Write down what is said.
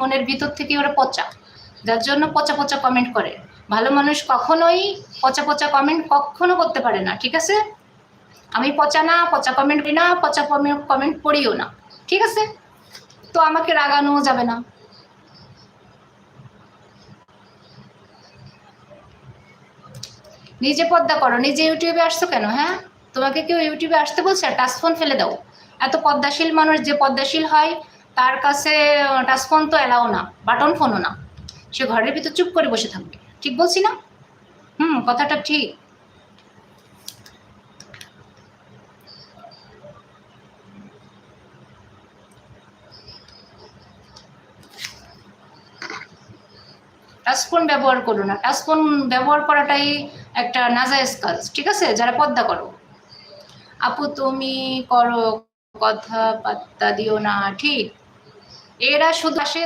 মনের ভিতর থেকে ওরা পচা, যার জন্য পচা পচা কমেন্ট করে। ভালো মানুষ কখনোই পচা পচা কমেন্ট কখনো করতে পারে না, ঠিক আছে? আমি পচা না, পচা কমেন্ট করি না, পচা কমেন্ট পড়িও না, ঠিক আছে? তো আমাকে রাগানো যাবে না। নিজে পর্দা করো। নিজে ইউটিউবে আসছো কেন? হ্যাঁ, তোমাকে কেউ ইউটিউবে আসতে বলছে? টাচফোন ফেলে দাও। এত পদ্মাশীল মানুষ, যে পদ্মাশীল হয় তার কাছে টাচফোন তো এলাও না, বাটন ফোনও না। সে ঘরের ভিতর চুপ করে বসে থাকবে। ঠিক বলছি না? কথাটা ঠিক। টাচফোন ব্যবহার করো না। টাচফোন ব্যবহার করাটাই একটা নাজায়েজ কাজ, ঠিক আছে? যারা পর্দা করো। আপু তুমি করো, কথা পাত্তা দিও না, ঠিক? এরা শুধু আসে